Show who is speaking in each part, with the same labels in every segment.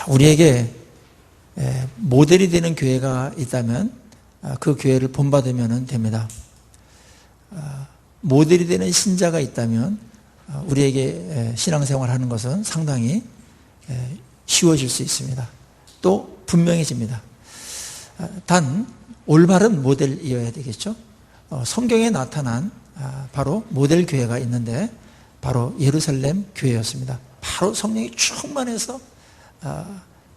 Speaker 1: 우리에게 모델이 되는 교회가 있다면 그 교회를 본받으면 됩니다. 모델이 되는 신자가 있다면 우리에게 신앙생활을 하는 것은 상당히 쉬워질 수 있습니다. 또 분명해집니다. 단 올바른 모델이어야 되겠죠. 성경에 나타난 바로 모델 교회가 있는데 바로 예루살렘 교회였습니다. 바로 성령이 충만해서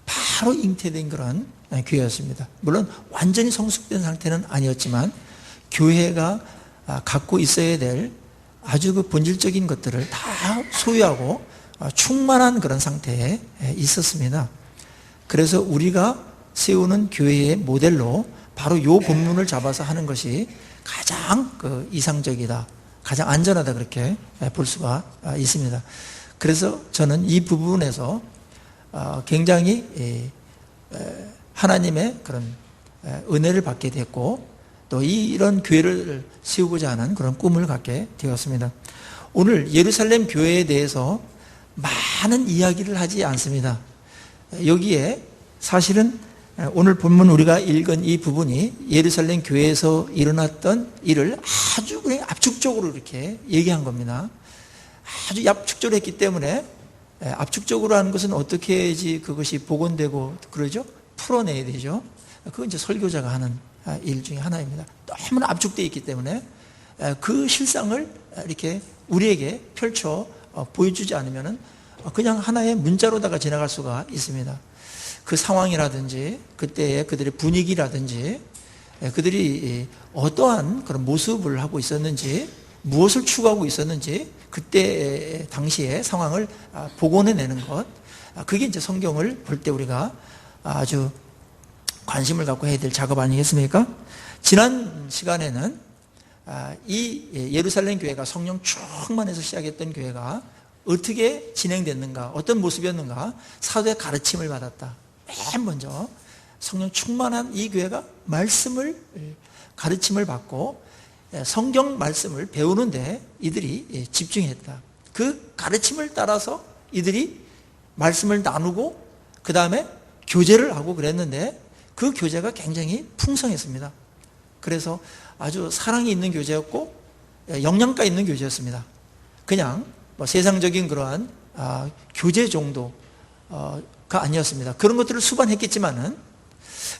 Speaker 1: 바로 잉태된 그런 교회였습니다. 물론 완전히 성숙된 상태는 아니었지만 교회가 갖고 있어야 될 아주 그 본질적인 것들을 다 소유하고 충만한 그런 상태에 있었습니다. 그래서 우리가 세우는 교회의 모델로 바로 이 본문을 잡아서 하는 것이 가장 이상적이다, 가장 안전하다 그렇게 볼 수가 있습니다. 그래서 저는 이 부분에서 굉장히 하나님의 그런 은혜를 받게 됐고 또 이런 교회를 세우고자 하는 그런 꿈을 갖게 되었습니다. 오늘 예루살렘 교회에 대해서 많은 이야기를 하지 않습니다. 여기에 사실은 오늘 본문 우리가 읽은 이 부분이 예루살렘 교회에서 일어났던 일을 아주 그냥 압축적으로 이렇게 얘기한 겁니다. 아주 압축적으로 했기 때문에 압축적으로 하는 것은 어떻게 해야지 그것이 복원되고 그러죠? 풀어내야 되죠. 그건 이제 설교자가 하는 일 중에 하나입니다. 너무나 압축되어 있기 때문에 그 실상을 이렇게 우리에게 펼쳐 보여주지 않으면 그냥 하나의 문자로다가 지나갈 수가 있습니다. 그 상황이라든지 그때의 그들의 분위기라든지 그들이 어떠한 그런 모습을 하고 있었는지 무엇을 추구하고 있었는지 그때 당시의 상황을 복원해내는 것, 그게 이제 성경을 볼 때 우리가 아주 관심을 갖고 해야 될 작업 아니겠습니까? 지난 시간에는 이 예루살렘 교회가 성령 충만해서 시작했던 교회가 어떻게 진행됐는가, 어떤 모습이었는가, 사도의 가르침을 받았다. 맨 먼저 성령 충만한 이 교회가 말씀을 가르침을 받고 성경 말씀을 배우는데 이들이 집중했다. 그 가르침을 따라서 이들이 말씀을 나누고 그 다음에 교제를 하고 그랬는데 그 교제가 굉장히 풍성했습니다. 그래서 아주 사랑이 있는 교제였고 영양가 있는 교제였습니다. 그냥 세상적인 그러한 교제 정도가 아니었습니다. 그런 것들을 수반했겠지만은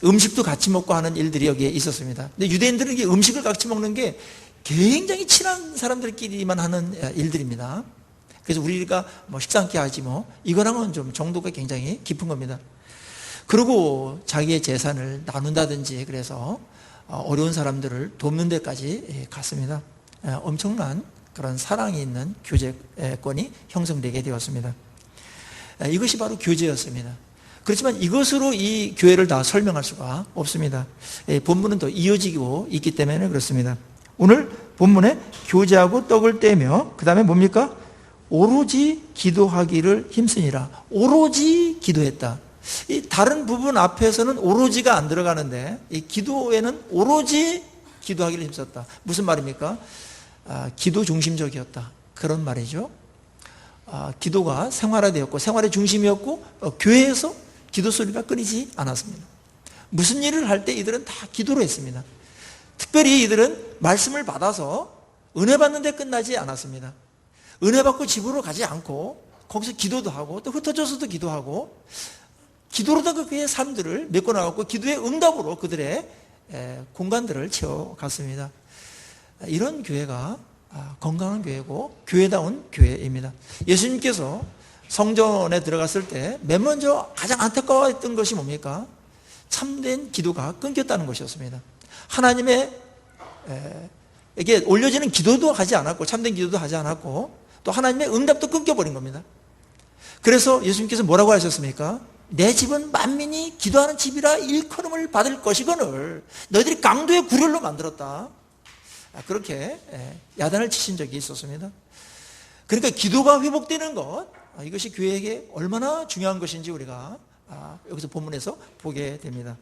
Speaker 1: 음식도 같이 먹고 하는 일들이 여기에 있었습니다. 근데 유대인들은 이게 음식을 같이 먹는 게 굉장히 친한 사람들끼리만 하는 일들입니다. 그래서 우리가 식사 함께 하지 이거랑은 좀 정도가 굉장히 깊은 겁니다. 그리고 자기의 재산을 나눈다든지 그래서 어려운 사람들을 돕는 데까지 갔습니다. 엄청난 그런 사랑이 있는 교제권이 형성되게 되었습니다. 이것이 바로 교제였습니다. 그렇지만 이것으로 이 교회를 다 설명할 수가 없습니다. 본문은 더 이어지고 있기 때문에 그렇습니다. 오늘 본문에 교제하고 떡을 떼며 그 다음에 뭡니까? 오로지 기도하기를 힘쓰니라. 오로지 기도했다. 이 다른 부분 앞에서는 오로지가 안 들어가는데 이 기도에는 오로지 기도하기를 힘썼다. 무슨 말입니까? 기도 중심적이었다. 그런 말이죠. 기도가 생활화되었고 생활의 중심이었고 교회에서 기도 소리가 끊이지 않았습니다. 무슨 일을 할 때 이들은 다 기도로 했습니다. 특별히 이들은 말씀을 받아서 은혜 받는 데 끝나지 않았습니다. 은혜 받고 집으로 가지 않고 거기서 기도도 하고 또 흩어져서도 기도하고 기도로다가 그의 삶들을 메꿔나갔고 기도의 응답으로 그들의 공간들을 채워갔습니다. 이런 교회가 건강한 교회고 교회다운 교회입니다. 예수님께서 성전에 들어갔을 때 맨 먼저 가장 안타까워했던 것이 뭡니까? 참된 기도가 끊겼다는 것이었습니다. 하나님의 에게 올려지는 기도도 하지 않았고 참된 기도도 하지 않았고 또 하나님의 응답도 끊겨버린 겁니다. 그래서 예수님께서 뭐라고 하셨습니까? 내 집은 만민이 기도하는 집이라 일컬음을 받을 것이거늘 너희들이 강도의 구렬로 만들었다. 그렇게 야단을 치신 적이 있었습니다. 그러니까 기도가 회복되는 것, 이것이 교회에게 얼마나 중요한 것인지 우리가 여기서 본문에서 보게 됩니다.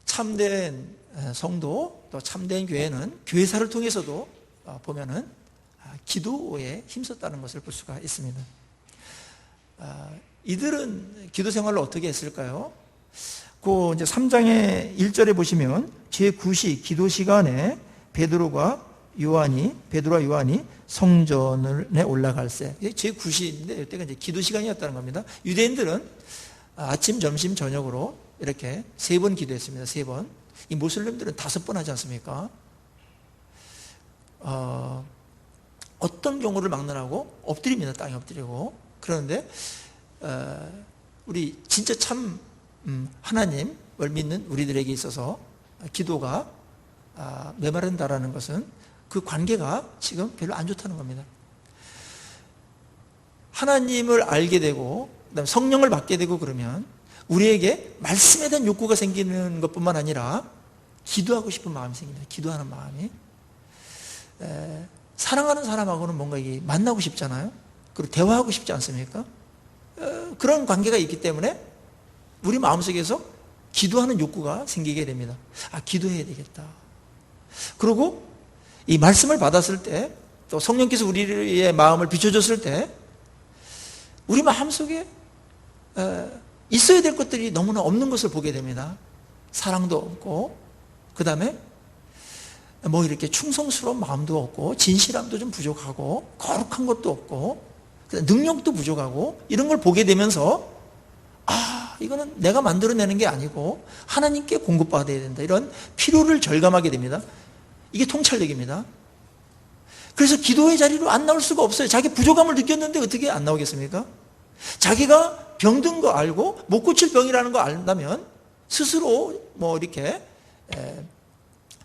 Speaker 1: 참된 성도 또 참된 교회는 교회사를 통해서도 보면은 기도에 힘썼다는 것을 볼 수가 있습니다. 이들은 기도 생활을 어떻게 했을까요? 그 이제 3장의 1절에 보시면 제9시 기도 시간에 베드로와 요한이 성전에 올라갈새. 제9시인데 이때가 이제 기도 시간이었다는 겁니다. 유대인들은 아침, 점심, 저녁으로 이렇게 3번 기도했습니다. 3번. 이 모슬림들은 5번 하지 않습니까? 어떤 경우를 막론하고 엎드립니다. 땅에 엎드리고. 그런데 우리 진짜 참 하나님을 믿는 우리들에게 있어서 기도가 메마른다라는 것은 그 관계가 지금 별로 안 좋다는 겁니다. 하나님을 알게 되고 그다음에 성령을 받게 되고 그러면 우리에게 말씀에 대한 욕구가 생기는 것뿐만 아니라 기도하고 싶은 마음이 생깁니다. 기도하는 마음이. 사랑하는 사람하고는 뭔가 이게 만나고 싶잖아요. 그리고 대화하고 싶지 않습니까? 그런 관계가 있기 때문에 우리 마음속에서 기도하는 욕구가 생기게 됩니다. 기도해야 되겠다. 그리고 이 말씀을 받았을 때, 또 성령께서 우리의 마음을 비춰줬을 때 우리 마음속에 있어야 될 것들이 너무나 없는 것을 보게 됩니다. 사랑도 없고, 그 다음에 뭐 이렇게 충성스러운 마음도 없고, 진실함도 좀 부족하고, 거룩한 것도 없고, 능력도 부족하고, 이런 걸 보게 되면서 이거는 내가 만들어내는 게 아니고 하나님께 공급받아야 된다. 이런 필요를 절감하게 됩니다. 이게 통찰력입니다. 그래서 기도의 자리로 안 나올 수가 없어요. 자기 부족함을 느꼈는데 어떻게 안 나오겠습니까? 자기가 병든 거 알고 못 고칠 병이라는 거 안다면 스스로 뭐 이렇게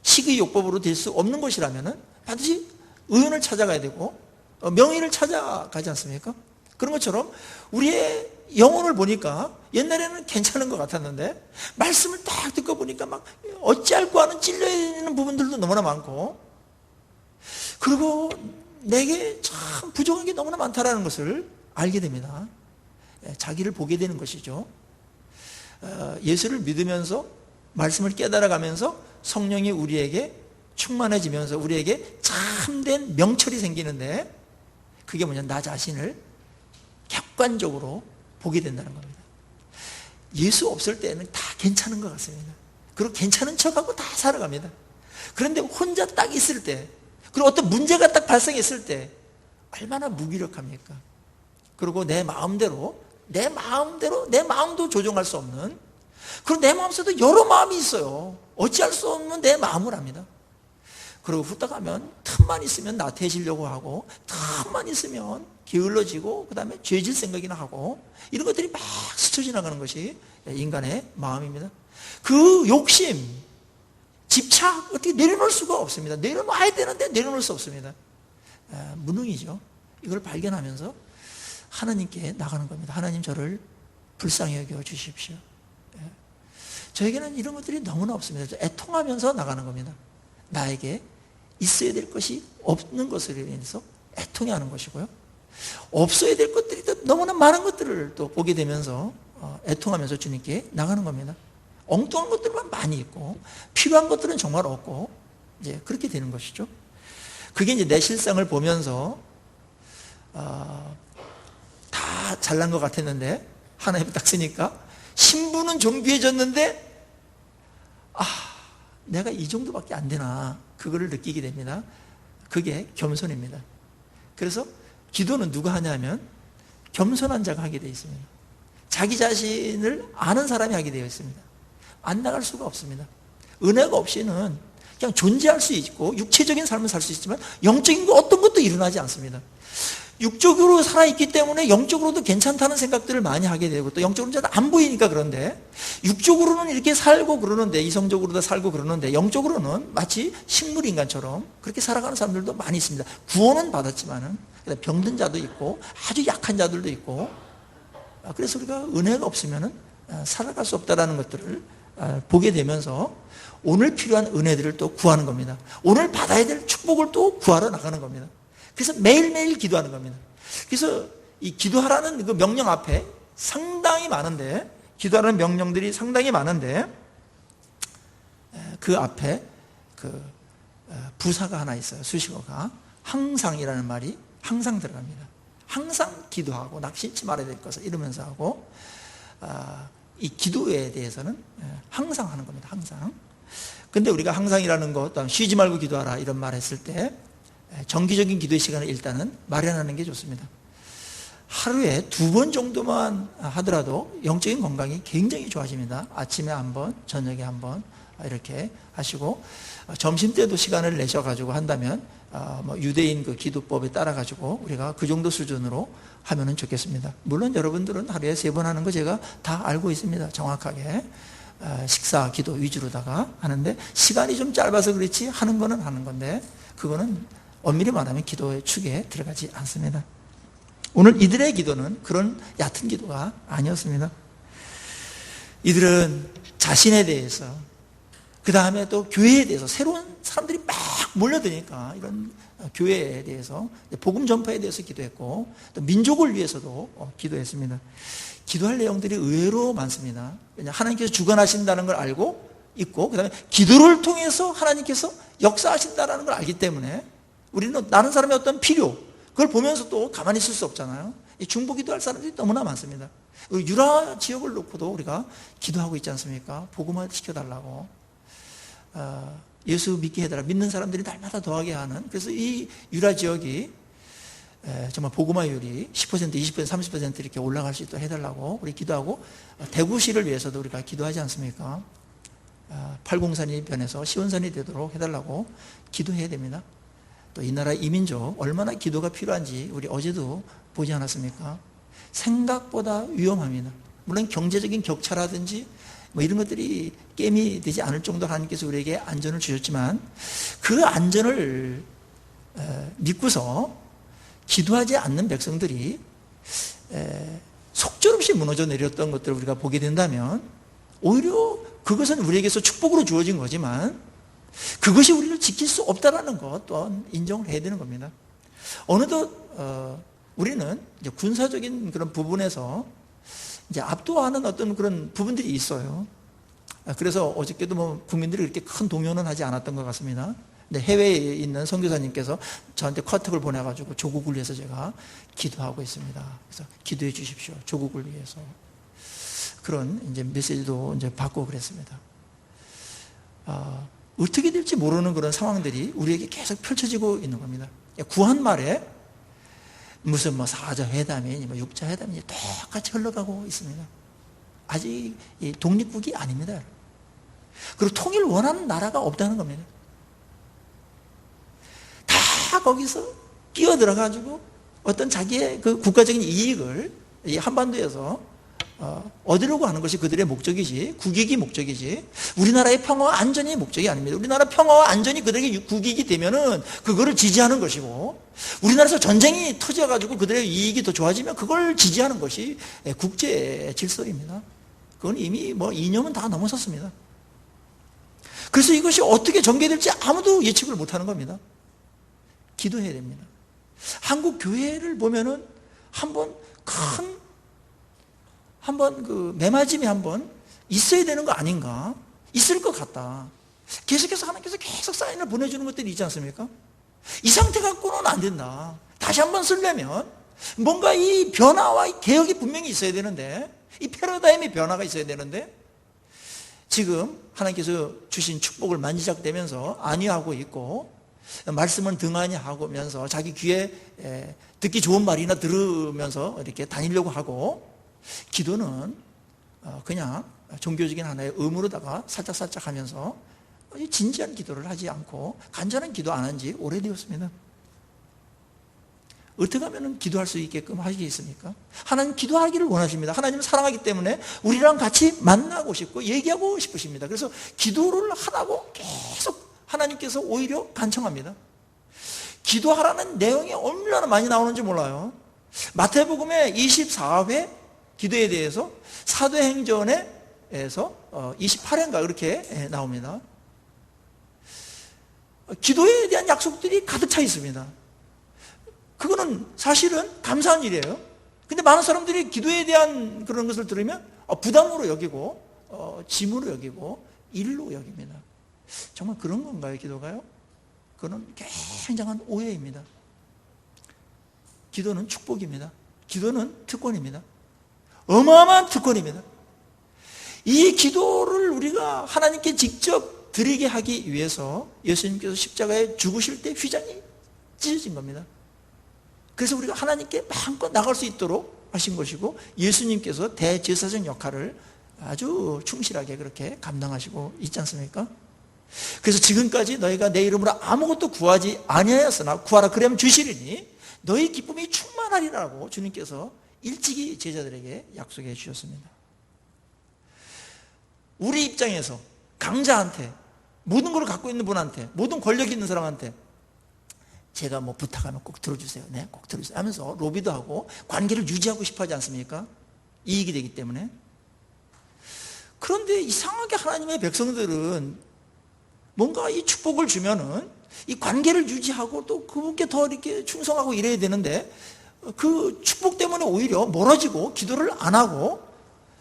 Speaker 1: 식의요법으로 될 수 없는 것이라면 반드시 의원을 찾아가야 되고 명의를 찾아가지 않습니까? 그런 것처럼 우리의 영혼을 보니까 옛날에는 괜찮은 것 같았는데 말씀을 딱 듣고 보니까 막 어찌할까 하는 찔려야 되는 부분들도 너무나 많고, 그리고 내게 참 부족한 게 너무나 많다라는 것을 알게 됩니다. 자기를 보게 되는 것이죠. 예수를 믿으면서 말씀을 깨달아가면서 성령이 우리에게 충만해지면서 우리에게 참된 명철이 생기는데, 그게 뭐냐, 나 자신을 객관적으로 보게 된다는 겁니다. 예수 없을 때는 다 괜찮은 것 같습니다. 그리고 괜찮은 척하고 다 살아갑니다. 그런데 혼자 딱 있을 때, 그리고 어떤 문제가 딱 발생했을 때 얼마나 무기력합니까? 그리고 내 마음대로 내 마음도 조종할 수 없는, 그리고 내 마음속에도 여러 마음이 있어요. 어찌할 수 없는 내 마음을 합니다. 그리고 후딱 하면 틈만 있으면 나태해지려고 하고, 틈만 있으면 게을러지고, 그 다음에 죄질 생각이나 하고, 이런 것들이 막 스쳐 지나가는 것이 인간의 마음입니다. 그 욕심, 집착, 어떻게 내려놓을 수가 없습니다. 내려놔야 되는데 내려놓을 수 없습니다. 무능이죠. 이걸 발견하면서 하나님께 나가는 겁니다. 하나님, 저를 불쌍히 여겨 주십시오. 저에게는 이런 것들이 너무나 없습니다. 애통하면서 나가는 겁니다. 나에게 있어야 될 것이 없는 것을 인해서 애통해하는 것이고요. 없어야 될 것들이 또 너무나 많은 것들을 또 보게 되면서 애통하면서 주님께 나가는 겁니다. 엉뚱한 것들만 많이 있고 필요한 것들은 정말 없고, 이제 그렇게 되는 것이죠. 그게 이제 내 실상을 보면서 다 잘난 것 같았는데 하나님 딱 쓰니까 신부는 정비해졌는데 내가 이 정도밖에 안 되나, 그거를 느끼게 됩니다. 그게 겸손입니다. 그래서 기도는 누가 하냐면 겸손한 자가 하게 되어 있습니다. 자기 자신을 아는 사람이 하게 되어 있습니다. 안 나갈 수가 없습니다. 은혜가 없이는 그냥 존재할 수 있고 육체적인 삶을 살 수 있지만 영적인 거 어떤 것도 일어나지 않습니다. 육적으로 살아있기 때문에 영적으로도 괜찮다는 생각들을 많이 하게 되고, 또 영적으로는 잘 안 보이니까. 그런데 육적으로는 이렇게 살고 그러는데, 이성적으로도 살고 그러는데, 영적으로는 마치 식물인간처럼 그렇게 살아가는 사람들도 많이 있습니다. 구원은 받았지만은 병든 자도 있고 아주 약한 자들도 있고, 그래서 우리가 은혜가 없으면은 살아갈 수 없다라는 것들을 보게 되면서 오늘 필요한 은혜들을 또 구하는 겁니다. 오늘 받아야 될 축복을 또 구하러 나가는 겁니다. 그래서 매일매일 기도하는 겁니다. 그래서 이 기도하라는 그 명령 앞에 상당히 많은데, 기도하라는 명령들이 상당히 많은데, 그 앞에 그 부사가 하나 있어요. 수식어가 항상이라는 말이 항상 들어갑니다. 항상 기도하고 낙심치 말아야 될 것을 이러면서 하고, 이 기도에 대해서는 항상 하는 겁니다. 항상. 근데 우리가 항상이라는 것, 또 쉬지 말고 기도하라 이런 말 했을 때 정기적인 기도의 시간을 일단은 마련하는 게 좋습니다. 하루에 2번 정도만 하더라도 영적인 건강이 굉장히 좋아집니다. 아침에 한 번, 저녁에 한 번 이렇게 하시고, 점심때도 시간을 내셔가지고 한다면 유대인 그 기도법에 따라가지고 우리가 그 정도 수준으로 하면은 좋겠습니다. 물론 여러분들은 하루에 3번 하는 거 제가 다 알고 있습니다. 정확하게. 식사 기도 위주로다가 하는데, 시간이 좀 짧아서 그렇지 하는 거는 하는 건데, 그거는 엄밀히 말하면 기도의 축에 들어가지 않습니다. 오늘 이들의 기도는 그런 얕은 기도가 아니었습니다. 이들은 자신에 대해서, 그 다음에 또 교회에 대해서, 새로운 사람들이 막 몰려드니까 이런 교회에 대해서, 복음 전파에 대해서 기도했고, 또 민족을 위해서도 기도했습니다. 기도할 내용들이 의외로 많습니다. 하나님께서 주관하신다는 걸 알고 있고, 그 다음에 기도를 통해서 하나님께서 역사하신다는 걸 알기 때문에 우리는 다른 사람의 어떤 필요, 그걸 보면서 또 가만히 있을 수 없잖아요. 중보 기도할 사람들이 너무나 많습니다. 유라 지역을 놓고도 우리가 기도하고 있지 않습니까? 복음화 시켜달라고. 예수 믿게 해달라. 믿는 사람들이 날마다 더하게 하는. 그래서 이 유라 지역이 정말 복음화율이 10%, 20%, 30% 이렇게 올라갈 수 있도록 해달라고 우리 기도하고, 대구시를 위해서도 우리가 기도하지 않습니까? 팔공산이 변해서 시원산이 되도록 해달라고 기도해야 됩니다. 또 이 나라 이민족 얼마나 기도가 필요한지 우리 어제도 보지 않았습니까? 생각보다 위험합니다. 물론 경제적인 격차라든지 이런 것들이 게임이 되지 않을 정도로 하나님께서 우리에게 안전을 주셨지만, 그 안전을 믿고서 기도하지 않는 백성들이 속절없이 무너져 내렸던 것들을 우리가 보게 된다면, 오히려 그것은 우리에게서 축복으로 주어진 거지만 그것이 우리를 지킬 수 없다는 것 또한 인정을 해야 되는 겁니다. 어느덧 우리는 이제 군사적인 그런 부분에서 이제 압도하는 어떤 그런 부분들이 있어요. 그래서 어저께도 국민들이 그렇게 큰 동요는 하지 않았던 것 같습니다. 근데 해외에 있는 선교사님께서 저한테 카톡을 보내가지고 조국을 위해서 제가 기도하고 있습니다. 그래서 기도해 주십시오. 조국을 위해서. 그런 이제 메시지도 이제 받고 그랬습니다. 어떻게 될지 모르는 그런 상황들이 우리에게 계속 펼쳐지고 있는 겁니다. 구한말에 무슨 사자회담이니 육자회담이니 똑같이 흘러가고 있습니다. 아직 독립국이 아닙니다. 그리고 통일 원하는 나라가 없다는 겁니다. 다 거기서 끼어들어가지고 어떤 자기의 그 국가적인 이익을 이 한반도에서 얻으려고 하는 것이 그들의 목적이지, 국익이 목적이지, 우리나라의 평화와 안전이 목적이 아닙니다. 우리나라 평화와 안전이 그들에게 국익이 되면은 그거를 지지하는 것이고, 우리나라에서 전쟁이 터져가지고 그들의 이익이 더 좋아지면 그걸 지지하는 것이 국제 질서입니다. 그건 이미 이념은 다 넘어섰습니다. 그래서 이것이 어떻게 전개될지 아무도 예측을 못하는 겁니다. 기도해야 됩니다. 한국 교회를 보면은 한번 그 매맞음이 한번 있어야 되는 거 아닌가? 있을 것 같다. 계속해서 하나님께서 계속 사인을 보내주는 것들이 있지 않습니까? 이 상태 갖고는 안 된다. 다시 한번 쓰려면 뭔가 이 변화와 이 개혁이 분명히 있어야 되는데, 이 패러다임의 변화가 있어야 되는데, 지금 하나님께서 주신 축복을 만지작대면서 안위하고 있고, 말씀은 등한히 하면서 자기 귀에 듣기 좋은 말이나 들으면서 이렇게 다니려고 하고, 기도는 그냥 종교적인 하나의 의무로다가 살짝살짝 하면서 진지한 기도를 하지 않고 간절한 기도 안 한 지 오래되었습니다. 어떻게 하면 기도할 수 있게끔 하시겠습니까? 하나님 기도하기를 원하십니다. 하나님을 사랑하기 때문에 우리랑 같이 만나고 싶고 얘기하고 싶으십니다. 그래서 기도를 하라고 계속 하나님께서 오히려 간청합니다. 기도하라는 내용이 얼마나 많이 나오는지 몰라요. 마태복음의 24회 기도에 대해서 사도행전에서 28회인가 그렇게 나옵니다. 기도에 대한 약속들이 가득 차 있습니다. 그거는 사실은 감사한 일이에요. 근데 많은 사람들이 기도에 대한 그런 것을 들으면 부담으로 여기고 짐으로 여기고 일로 여깁니다. 정말 그런 건가요, 기도가요? 그건 굉장한 오해입니다. 기도는 축복입니다. 기도는 특권입니다. 어마어마한 특권입니다. 이 기도를 우리가 하나님께 직접 드리게 하기 위해서 예수님께서 십자가에 죽으실 때 휘장이 찢어진 겁니다. 그래서 우리가 하나님께 마음껏 나갈 수 있도록 하신 것이고, 예수님께서 대제사장 역할을 아주 충실하게 그렇게 감당하시고 있지 않습니까? 그래서 지금까지 너희가 내 이름으로 아무것도 구하지 아니하였으나 구하라 그러면 주시리니 너희 기쁨이 충만하리라고 주님께서 일찍이 제자들에게 약속해 주셨습니다. 우리 입장에서 강자한테, 모든 걸 갖고 있는 분한테, 모든 권력이 있는 사람한테 제가 뭐 부탁하면 꼭 들어주세요. 네, 꼭 들어주세요 하면서 로비도 하고 관계를 유지하고 싶어 하지 않습니까? 이익이 되기 때문에. 그런데 이상하게 하나님의 백성들은 뭔가 이 축복을 주면은 이 관계를 유지하고 또 그분께 더 이렇게 충성하고 이래야 되는데, 그 축복 때문에 오히려 멀어지고 기도를 안 하고,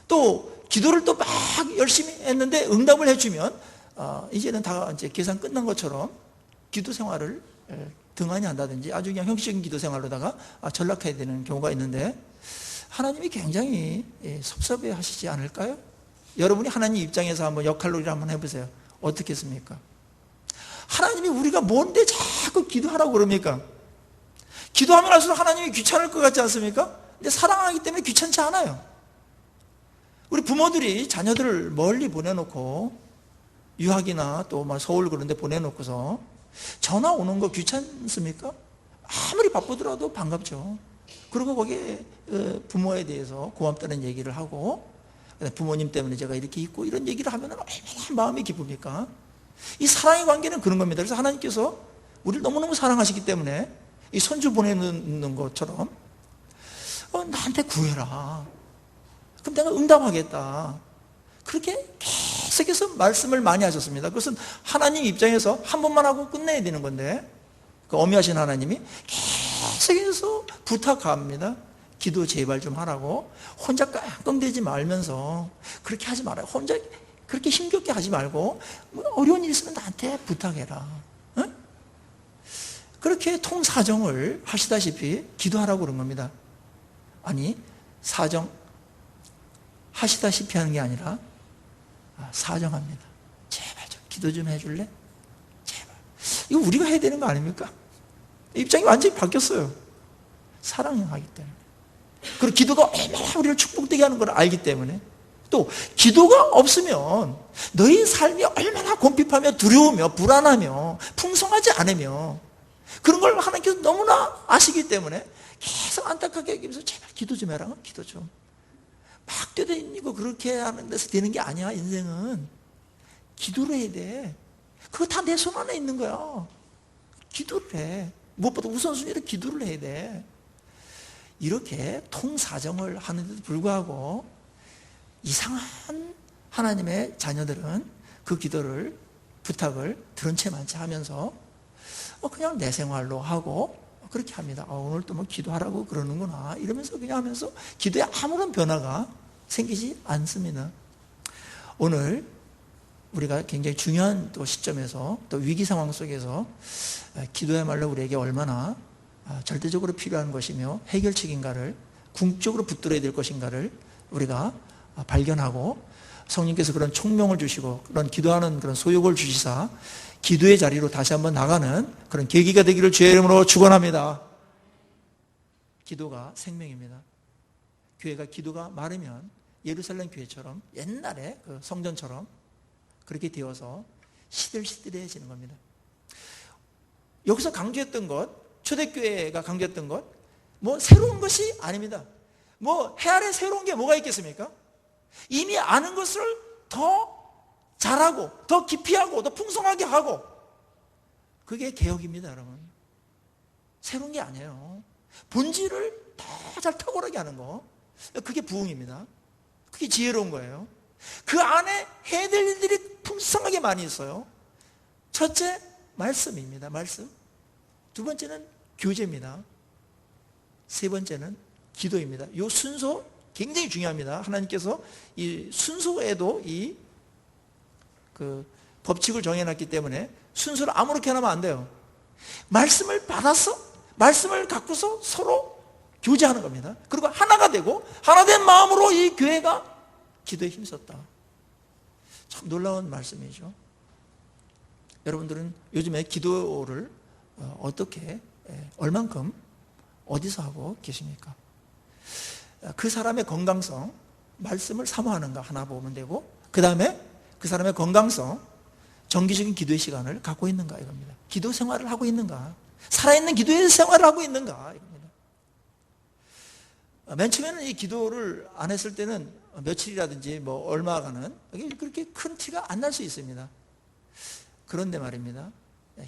Speaker 1: 또 기도를 또 막 열심히 했는데 응답을 해주면 이제는 다 이제 계산 끝난 것처럼 기도 생활을 등한히 한다든지 아주 그냥 형식적인 기도 생활로다가 전락해야 되는 경우가 있는데, 하나님이 굉장히 섭섭해 하시지 않을까요? 여러분이 하나님 입장에서 한번 역할놀이를 한번 해보세요. 어떻겠습니까? 하나님이 우리가 뭔데 자꾸 기도하라고 그럽니까? 기도하면 할수록 하나님이 귀찮을 것 같지 않습니까? 근데 사랑하기 때문에 귀찮지 않아요. 우리 부모들이 자녀들을 멀리 보내놓고 유학이나 또 서울 그런 데 보내놓고서 전화 오는 거 귀찮습니까? 아무리 바쁘더라도 반갑죠. 그리고 거기에 부모에 대해서 고맙다는 얘기를 하고, 부모님 때문에 제가 이렇게 있고 이런 얘기를 하면 얼마나 마음이 기쁩니까? 이 사랑의 관계는 그런 겁니다. 그래서 하나님께서 우리를 너무너무 사랑하시기 때문에 이 손주 보내는 것처럼 나한테 구해라. 그럼 내가 응답하겠다. 그렇게 계속해서 말씀을 많이 하셨습니다. 그것은 하나님 입장에서 한 번만 하고 끝내야 되는 건데, 그 어미하신 하나님이 계속해서 부탁합니다. 기도 제발 좀 하라고. 혼자 끙끙대지 말면서 그렇게 하지 말아요. 혼자 그렇게 힘겹게 하지 말고 어려운 일 있으면 나한테 부탁해라. 응? 그렇게 통사정을 하시다시피 기도하라고 그런 겁니다. 아니, 사정 하시다시피 하는 게 아니라 사정합니다. 제발 좀 기도 좀 해줄래? 제발. 이거 우리가 해야 되는 거 아닙니까? 입장이 완전히 바뀌었어요. 사랑하기 때문에. 그리고 기도가 얼마나 우리를 축복되게 하는 걸 알기 때문에. 또 기도가 없으면 너희 삶이 얼마나 곰핍하며 두려우며 불안하며 풍성하지 않으며 그런 걸 하나님께서 너무나 아시기 때문에 계속 안타깝게 여기면서 제발 기도 좀 해라. 기도 좀. 막 뛰어다니고 그렇게 하는 데서 되는 게 아니야. 인생은 기도를 해야 돼. 그거 다 내 손 안에 있는 거야. 기도를 해. 무엇보다 우선순위로 기도를 해야 돼. 이렇게 통사정을 하는데도 불구하고 이상한 하나님의 자녀들은 그 기도를, 부탁을 들은 채 만치 하면서 그냥 내 생활로 하고 그렇게 합니다. 오늘 또 뭐 기도하라고 그러는구나 이러면서 그냥 하면서 기도에 아무런 변화가 생기지 않습니다. 오늘 우리가 굉장히 중요한 또 시점에서 또 위기 상황 속에서 기도야말로 우리에게 얼마나 절대적으로 필요한 것이며 해결책인가를, 궁극적으로 붙들어야 될 것인가를 우리가 발견하고, 성령께서 그런 총명을 주시고 그런 기도하는 그런 소욕을 주시사 기도의 자리로 다시 한번 나가는 그런 계기가 되기를 주의 이름으로 축원합니다. 기도가 생명입니다. 교회가 기도가 마르면 예루살렘 교회처럼 옛날에 그 성전처럼 그렇게 되어서 시들시들해지는 겁니다. 여기서 강조했던 것, 초대교회가 강조했던 것, 뭐 새로운 것이 아닙니다. 뭐 해 아래 새로운 게 뭐가 있겠습니까? 이미 아는 것을 더 잘하고 더 깊이 하고 더 풍성하게 하고, 그게 개혁입니다. 여러분, 새로운 게 아니에요. 본질을 더 잘 탁월하게 하는 거, 그게 부흥입니다. 그게 지혜로운 거예요. 그 안에 해야 될 일들이 풍성하게 많이 있어요. 첫째, 말씀입니다. 말씀. 두 번째는 교제입니다. 세 번째는 기도입니다. 이 순서 굉장히 중요합니다. 하나님께서 이 순서에도 이 법칙을 정해놨기 때문에 순서를 아무렇게 하면 안 돼요. 말씀을 받아서, 말씀을 갖고서 서로 교제하는 겁니다. 그리고 하나가 되고 하나된 마음으로 이 교회가 기도에 힘썼다. 참 놀라운 말씀이죠. 여러분들은 요즘에 기도를 어떻게, 얼만큼, 어디서 하고 계십니까? 그 사람의 건강성, 말씀을 사모하는가 하나 보면 되고, 그 다음에 그 사람의 건강성, 정기적인 기도의 시간을 갖고 있는가 이겁니다. 기도 생활을 하고 있는가, 살아있는 기도의 생활을 하고 있는가 이겁니다. 맨 처음에는 이 기도를 안 했을 때는 며칠이라든지 뭐 얼마간은 그렇게 큰 티가 안 날 수 있습니다. 그런데 말입니다,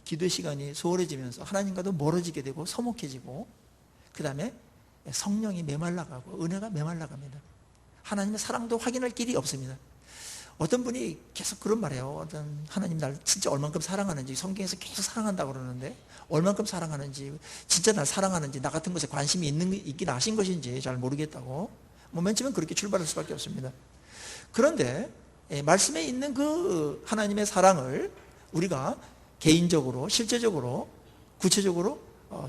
Speaker 1: 기도의 시간이 소홀해지면서 하나님과도 멀어지게 되고 서먹해지고, 그 다음에 성령이 메말라가고 은혜가 메말라갑니다. 하나님의 사랑도 확인할 길이 없습니다. 어떤 분이 계속 그런 말이에요. 하나님 날 진짜 얼만큼 사랑하는지, 성경에서 계속 사랑한다고 그러는데 얼만큼 사랑하는지, 진짜 날 사랑하는지, 나 같은 것에 관심이 있긴 하신 것인지 잘 모르겠다고, 맨 처음엔 그렇게 출발할 수밖에 없습니다. 그런데 말씀에 있는 그 하나님의 사랑을 우리가 개인적으로, 실제적으로, 구체적으로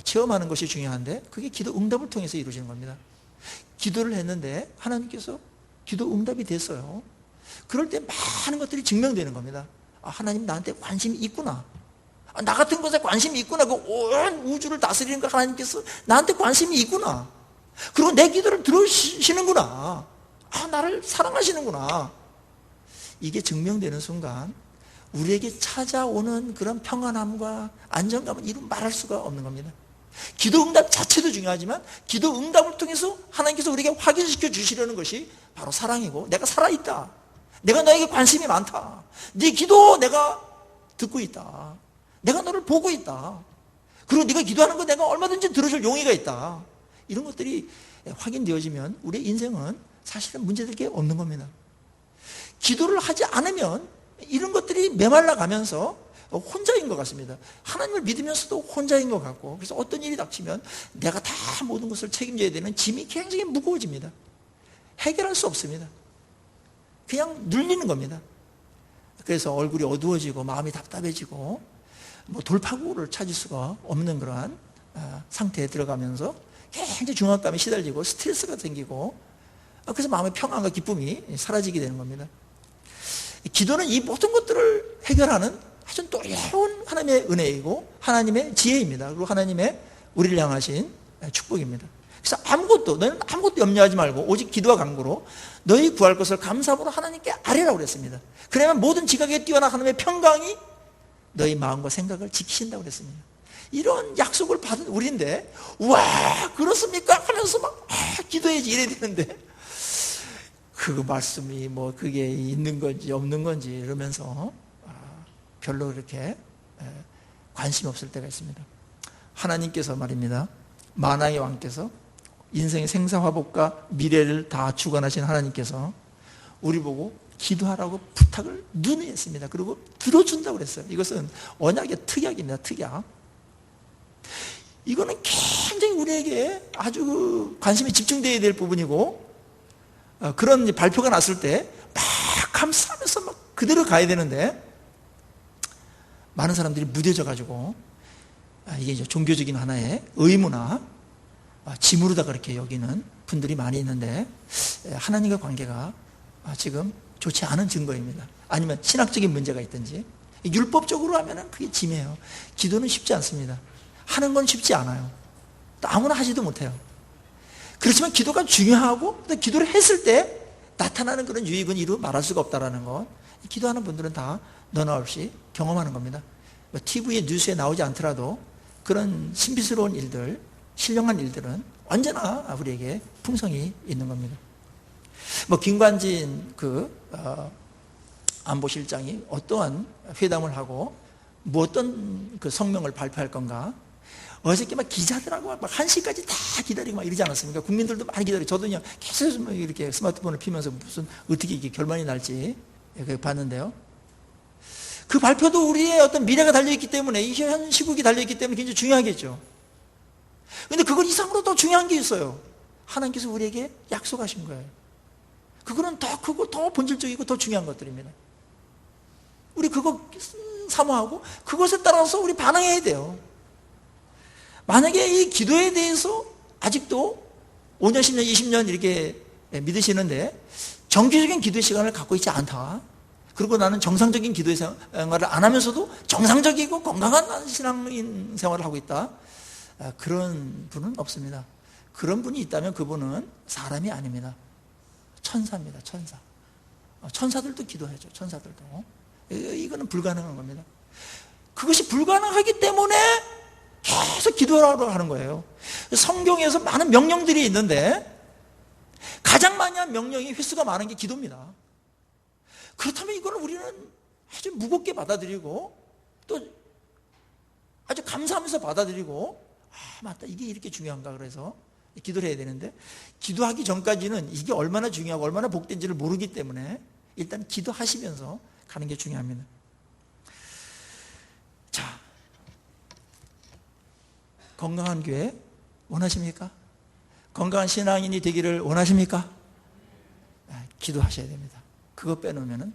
Speaker 1: 체험하는 것이 중요한데, 그게 기도 응답을 통해서 이루어지는 겁니다. 기도를 했는데 하나님께서 기도 응답이 됐어요. 그럴 때 많은 것들이 증명되는 겁니다. 하나님 나한테 관심이 있구나. 나 같은 것에 관심이 있구나. 그 온 우주를 다스리는 거 하나님께서 나한테 관심이 있구나. 그리고 내 기도를 들으시는구나. 나를 사랑하시는구나. 이게 증명되는 순간 우리에게 찾아오는 그런 평안함과 안정감은 이루 말할 수가 없는 겁니다. 기도 응답 자체도 중요하지만 기도 응답을 통해서 하나님께서 우리에게 확인시켜 주시려는 것이 바로 사랑이고, 내가 살아있다, 내가 너에게 관심이 많다, 네 기도 내가 듣고 있다, 내가 너를 보고 있다, 그리고 네가 기도하는 거 내가 얼마든지 들어줄 용의가 있다. 이런 것들이 확인되어지면 우리의 인생은 사실은 문제될 게 없는 겁니다. 기도를 하지 않으면 이런 것들이 메말라 가면서 혼자인 것 같습니다. 하나님을 믿으면서도 혼자인 것 같고, 그래서 어떤 일이 닥치면 내가 다 모든 것을 책임져야 되는 짐이 굉장히 무거워집니다. 해결할 수 없습니다. 그냥 눌리는 겁니다. 그래서 얼굴이 어두워지고 마음이 답답해지고 돌파구를 찾을 수가 없는 그러한 상태에 들어가면서 굉장히 중압감에 시달리고 스트레스가 생기고, 그래서 마음의 평안과 기쁨이 사라지게 되는 겁니다. 기도는 이 모든 것들을 해결하는 아주 놀라운 하나님의 은혜이고 하나님의 지혜입니다. 그리고 하나님의 우리를 향하신 축복입니다. 그래서 너희는 아무것도 염려하지 말고 오직 기도와 간구로 너희 구할 것을 감사함으로 하나님께 아뢰라고 그랬습니다. 그러면 모든 지각에 뛰어난 하나님의 평강이 너희 마음과 생각을 지키신다고 그랬습니다. 이런 약속을 받은 우리인데, 와 그렇습니까? 하면서 막 기도해야지 이래야 되는데, 그 말씀이 그게 있는 건지 없는 건지 이러면서 별로 그렇게 관심이 없을 때가 있습니다. 하나님께서 말입니다, 만왕의 왕께서, 인생의 생사화복과 미래를 다 주관하신 하나님께서 우리 보고 기도하라고 부탁을 누누이 했습니다. 그리고 들어준다고 그랬어요. 이것은 언약의 특약입니다. 특약. 이거는 굉장히 우리에게 아주 관심이 집중되어야 될 부분이고, 그런 발표가 났을 때 막 감사하면서 막 그대로 가야 되는데, 많은 사람들이 무뎌져 가지고 이게 이제 종교적인 하나의 의무나 짐으로다 그렇게 여기는 분들이 많이 있는데, 하나님과 관계가 지금 좋지 않은 증거입니다. 아니면 신학적인 문제가 있든지, 율법적으로 하면은 그게 짐이에요. 기도는 쉽지 않습니다. 하는 건 쉽지 않아요. 또 아무나 하지도 못해요. 그렇지만 기도가 중요하고, 또 기도를 했을 때 나타나는 그런 유익은 이루 말할 수가 없다는 것, 기도하는 분들은 다 너나 없이 경험하는 겁니다. TV에 뉴스에 나오지 않더라도 그런 신비스러운 일들, 신령한 일들은 언제나 우리에게 풍성이 있는 겁니다. 김관진 안보실장이 어떠한 회담을 하고 어떤 그 성명을 발표할 건가, 어저께 막 기자들하고 막 1시까지 다 기다리고 막 이러지 않았습니까? 국민들도 많이 기다리고, 저도 그냥 계속 이렇게 스마트폰을 피면서 무슨 어떻게 이게 결말이 날지 봤는데요. 그 발표도 우리의 어떤 미래가 달려있기 때문에, 이 현 시국이 달려있기 때문에 굉장히 중요하겠죠. 그런데 그걸 이상으로 더 중요한 게 있어요. 하나님께서 우리에게 약속하신 거예요. 그거는 더 크고 더 본질적이고 더 중요한 것들입니다. 우리 그거 사모하고 그것에 따라서 우리 반응해야 돼요. 만약에 이 기도에 대해서 아직도 5년, 10년, 20년 이렇게 믿으시는데 정기적인 기도 시간을 갖고 있지 않다. 그리고 나는 정상적인 기도 생활을 안 하면서도 정상적이고 건강한 신앙인 생활을 하고 있다. 그런 분은 없습니다. 그런 분이 있다면 그분은 사람이 아닙니다. 천사입니다. 천사. 천사들도 기도하죠. 천사들도. 이거는 불가능한 겁니다. 그것이 불가능하기 때문에 계속 기도하라고 하는 거예요. 성경에서 많은 명령들이 있는데 가장 많이 한 명령이 횟수가 많은 게 기도입니다. 그렇다면 이거는 우리는 아주 무겁게 받아들이고 또 아주 감사하면서 받아들이고 맞다, 이게 이렇게 중요한가 그래서 기도를 해야 되는데 기도하기 전까지는 이게 얼마나 중요하고 얼마나 복된지를 모르기 때문에 일단 기도하시면서 가는 게 중요합니다. 자, 건강한 교회 원하십니까? 건강한 신앙인이 되기를 원하십니까? 기도하셔야 됩니다. 그거 빼놓으면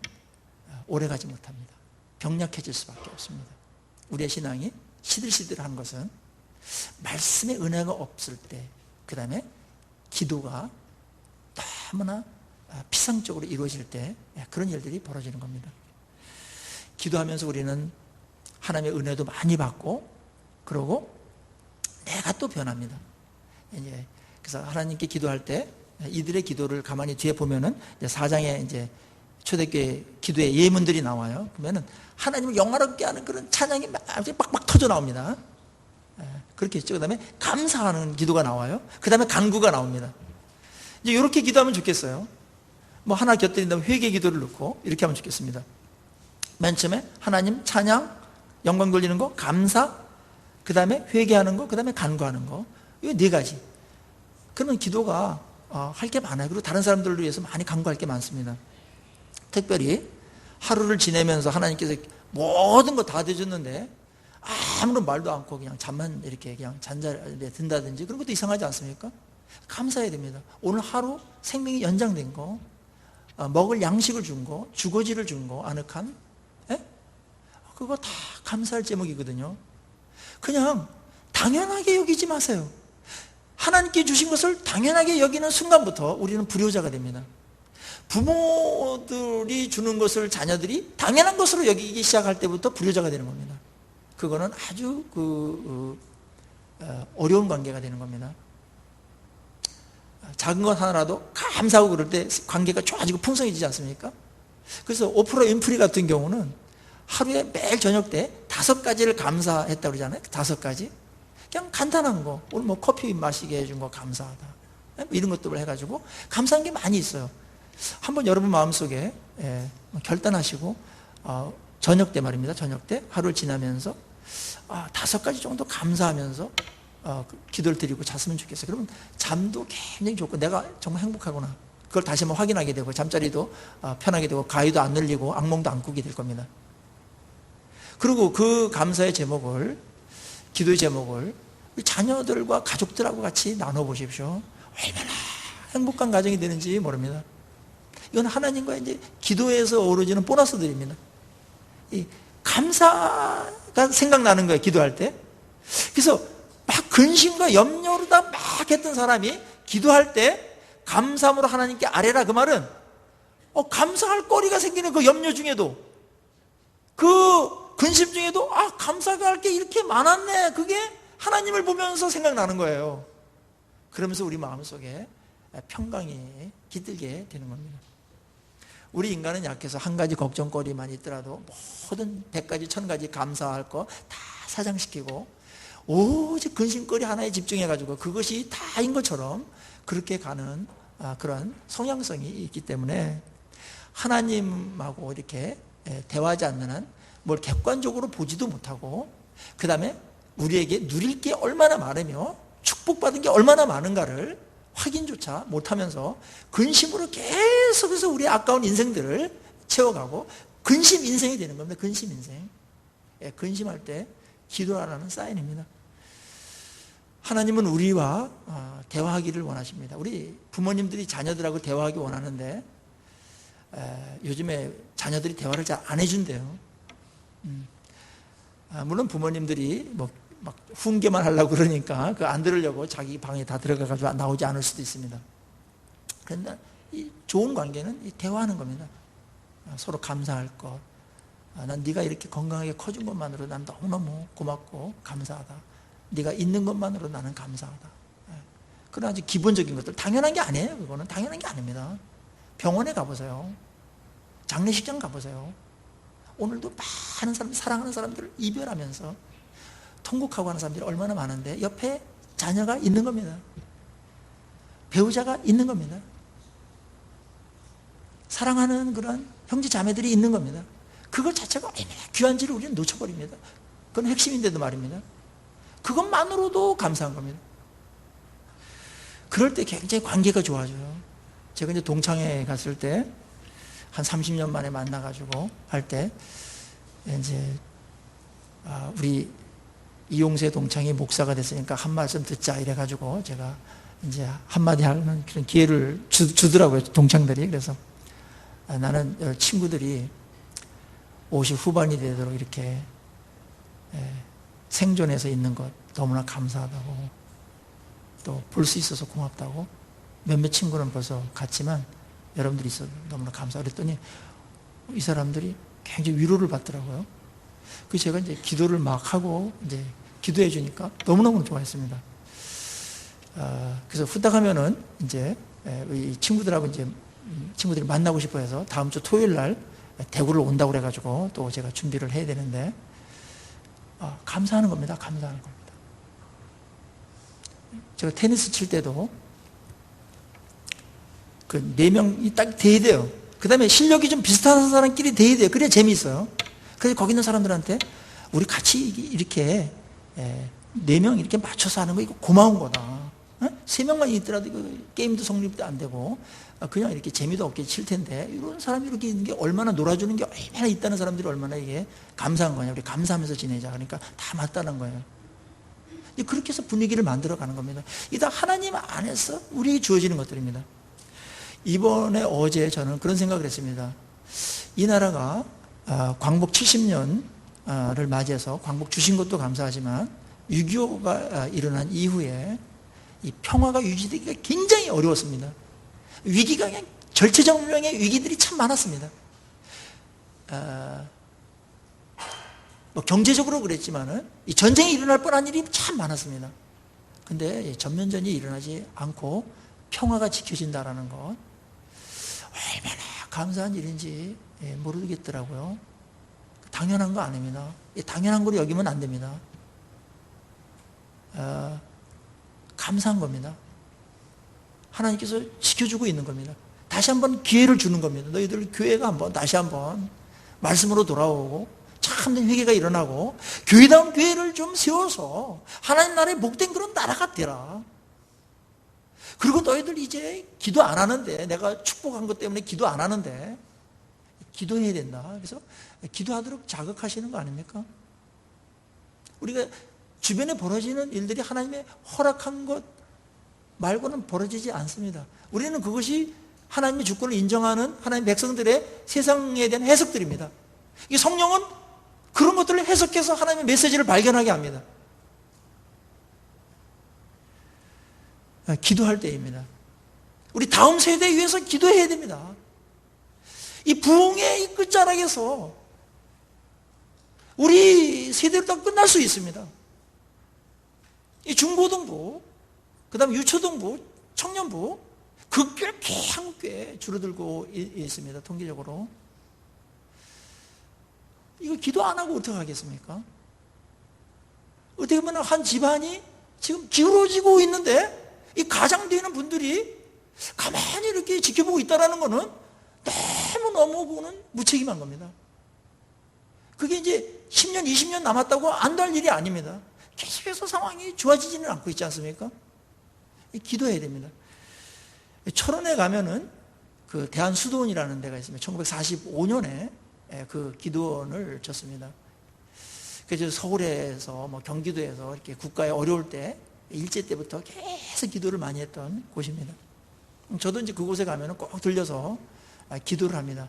Speaker 1: 오래가지 못합니다. 병약해질 수밖에 없습니다. 우리의 신앙이 시들시들한 것은 말씀의 은혜가 없을 때, 그 다음에 기도가 너무나 피상적으로 이루어질 때 그런 일들이 벌어지는 겁니다. 기도하면서 우리는 하나님의 은혜도 많이 받고 그러고 내가 또 변합니다. 이제 그래서 하나님께 기도할 때 이들의 기도를 가만히 뒤에 보면은 4장에 이제 초대교회 기도의 예문들이 나와요. 그러면은 하나님을 영화롭게 하는 그런 찬양이 막 터져 나옵니다. 그렇게 했죠. 그 다음에 감사하는 기도가 나와요. 그 다음에 간구가 나옵니다. 이제 이렇게 기도하면 좋겠어요. 뭐 하나 곁들인다면 회개 기도를 넣고 이렇게 하면 좋겠습니다. 맨 처음에 하나님 찬양, 영광 돌리는 거, 감사, 그 다음에 회개하는 거, 그 다음에 간구하는 거. 이 4가지. 그러면 기도가 할 게 많아요. 그리고 다른 사람들을 위해서 많이 간구할 게 많습니다. 특별히 하루를 지내면서 하나님께서 모든 거 다 대줬는데 아무런 말도 않고 그냥 잠만 이렇게 그냥 잔자리에 든다든지 그런 것도 이상하지 않습니까? 감사해야 됩니다. 오늘 하루 생명이 연장된 거, 먹을 양식을 준 거, 주거지를 준 거, 아늑한, 그거 다 감사할 제목이거든요. 그냥 당연하게 여기지 마세요. 하나님께 주신 것을 당연하게 여기는 순간부터 우리는 불효자가 됩니다. 부모들이 주는 것을 자녀들이 당연한 것으로 여기기 시작할 때부터 불효자가 되는 겁니다. 그거는 아주 어려운 관계가 되는 겁니다. 작은 것 하나라도 감사하고 그럴 때 관계가 좋아지고 풍성해지지 않습니까? 그래서 오프라 윈프리 같은 경우는 하루에 매일 저녁 때 5가지를 감사했다고 그러잖아요. 5가지. 그냥 간단한 거. 오늘 뭐 커피 마시게 해준 거 감사하다. 뭐 이런 것들을 해가지고 감사한 게 많이 있어요. 한번 여러분 마음속에 결단하시고 저녁 때 말입니다. 저녁 때 하루를 지나면서 5가지 정도 감사하면서 기도를 드리고 잤으면 좋겠어요. 그러면 잠도 굉장히 좋고 내가 정말 행복하구나. 그걸 다시 한번 확인하게 되고 잠자리도 편하게 되고 가위도 안 늘리고 악몽도 안 꾸게 될 겁니다. 그리고 그 감사의 제목을, 기도의 제목을 우리 자녀들과 가족들하고 같이 나눠보십시오. 얼마나 행복한 가정이 되는지 모릅니다. 이건 하나님과 이제 기도에서 어우러지는 보너스들입니다. 이 감사가 생각나는 거예요, 기도할 때. 그래서 막 근심과 염려로 다 막 했던 사람이 기도할 때 감사함으로 하나님께 아뢰라, 그 말은 감사할 거리가 생기는 그 염려 중에도, 그 근심 중에도 감사가 할 게 이렇게 많았네, 그게 하나님을 보면서 생각나는 거예요. 그러면서 우리 마음속에 평강이 깃들게 되는 겁니다. 우리 인간은 약해서 한 가지 걱정거리만 있더라도 모든 100가지 1000가지 감사할 거 다 사장시키고 오직 근심거리 하나에 집중해가지고 그것이 다인 것처럼 그렇게 가는 그런 성향성이 있기 때문에 하나님하고 이렇게 대화하지 않는 한 뭘 객관적으로 보지도 못하고, 그 다음에 우리에게 누릴 게 얼마나 많으며 축복받은 게 얼마나 많은가를 확인조차 못하면서 근심으로 계속해서 우리의 아까운 인생들을 채워가고 근심 인생이 되는 겁니다. 근심 인생. 근심할 때 기도하라는 사인입니다. 하나님은 우리와 대화하기를 원하십니다. 우리 부모님들이 자녀들하고 대화하기 원하는데 요즘에 자녀들이 대화를 잘 안 해준대요. 물론 부모님들이 뭐 막 훈계만 하려고 그러니까 그 안 들으려고 자기 방에 다 들어가가지고 나오지 않을 수도 있습니다. 그런데 이 좋은 관계는 이 대화하는 겁니다. 서로 감사할 것. 난 네가 이렇게 건강하게 커준 것만으로 난 너무너무 고맙고 감사하다. 네가 있는 것만으로 나는 감사하다. 그런 아주 기본적인 것들, 당연한 게 아니에요. 그거는 당연한 게 아닙니다. 병원에 가보세요. 장례식장 가보세요. 오늘도 많은 사람, 사랑하는 사람들을 이별하면서 통곡하고 하는 사람들이 얼마나 많은데 옆에 자녀가 있는 겁니다. 배우자가 있는 겁니다. 사랑하는 그런 형제 자매들이 있는 겁니다. 그것 자체가 얼마나 귀한지를 우리는 놓쳐버립니다. 그건 핵심인데도 말입니다. 그것만으로도 감사한 겁니다. 그럴 때 굉장히 관계가 좋아져요. 제가 이제 동창회 갔을 때 한 30년 만에 만나가지고 할 때 이제 우리 이용세 동창이 목사가 됐으니까 한 말씀 듣자 이래가지고 제가 이제 한마디 하는 그런 기회를 주더라고요, 동창들이. 그래서 나는 친구들이 50 후반이 되도록 이렇게 생존해서 있는 것 너무나 감사하다고, 또 볼 수 있어서 고맙다고. 몇몇 친구는 벌써 갔지만 여러분들이 있어서 너무나 감사하고 그랬더니 이 사람들이 굉장히 위로를 받더라고요. 그 제가 이제 기도를 막 하고 이제 기도해 주니까 너무너무 좋아했습니다. 그래서 후딱 하면은 이제 이 친구들하고 이제 친구들이 만나고 싶어 해서 다음 주 토요일 날 대구를 온다고 그래가지고 또 제가 준비를 해야 되는데 감사하는 겁니다. 감사하는 겁니다. 제가 테니스 칠 때도 그 4명이 딱 돼야 돼요. 그 다음에 실력이 좀 비슷한 사람끼리 돼야 돼요. 그래야 재미있어요. 그래서 거기 있는 사람들한테 우리 같이 이렇게 4명 이렇게 맞춰서 하는 거 이거 고마운 거다. 3명만 있더라도 이거 게임도 성립도 안 되고 그냥 이렇게 재미도 없게 칠 텐데 이런 사람이 이렇게 있는 게 얼마나 놀아주는 게 얼마나 있다는 사람들이 얼마나 이게 감사한 거냐. 우리 감사하면서 지내자. 그러니까 다 맞다는 거예요. 그렇게 해서 분위기를 만들어가는 겁니다. 이게 다 하나님 안에서 우리에게 주어지는 것들입니다. 이번에 어제 저는 그런 생각을 했습니다. 이 나라가 광복 70년을 맞이해서 광복 주신 것도 감사하지만 6.25가 일어난 이후에 이 평화가 유지되기가 굉장히 어려웠습니다. 위기가 그냥 절체절명의 위기들이 참 많았습니다. 뭐 경제적으로 그랬지만은 이 전쟁이 일어날 뻔한 일이 참 많았습니다. 근데 전면전이 일어나지 않고 평화가 지켜진다라는 것 얼마나 감사한 일인지 모르겠더라고요. 당연한 거 아닙니다. 당연한 거로 여기면 안 됩니다. 감사한 겁니다. 하나님께서 지켜주고 있는 겁니다. 다시 한번 기회를 주는 겁니다. 너희들 교회가 한번 다시 한번 말씀으로 돌아오고 참된 회개가 일어나고 교회다운 교회를 좀 세워서 하나님 나라의 복된 그런 나라가 되라. 그리고 너희들 이제 기도 안 하는데, 내가 축복한 것 때문에 기도 안 하는데 기도해야 된다. 그래서 기도하도록 자극하시는 거 아닙니까? 우리가 주변에 벌어지는 일들이 하나님의 허락한 것 말고는 벌어지지 않습니다. 우리는 그것이 하나님의 주권을 인정하는 하나님의 백성들의 세상에 대한 해석들입니다. 이 성령은 그런 것들을 해석해서 하나님의 메시지를 발견하게 합니다. 기도할 때입니다. 우리 다음 세대에 위해서 기도해야 됩니다. 이 부흥의 이 끝자락에서 우리 세대로 다 끝날 수 있습니다. 이 중고등부, 그 다음에 유초등부, 청년부, 극격히 한국교회 줄어들고 있습니다. 통계적으로. 이거 기도 안 하고 어떻게 하겠습니까? 어떻게 보면 한 집안이 지금 기울어지고 있는데 이 가장되는 분들이 가만히 이렇게 지켜보고 있다는 것은 너무너무 보는 무책임한 겁니다. 그게 이제 10년, 20년 남았다고 안 될 일이 아닙니다. 계속해서 상황이 좋아지지는 않고 있지 않습니까? 기도해야 됩니다. 철원에 가면은 그 대한수도원이라는 데가 있습니다. 1945년에 그 기도원을 졌습니다. 그래서 서울에서 뭐 경기도에서 이렇게 국가에 어려울 때 일제 때부터 계속 기도를 많이 했던 곳입니다. 저도 이제 그곳에 가면은 꼭 들려서 기도를 합니다.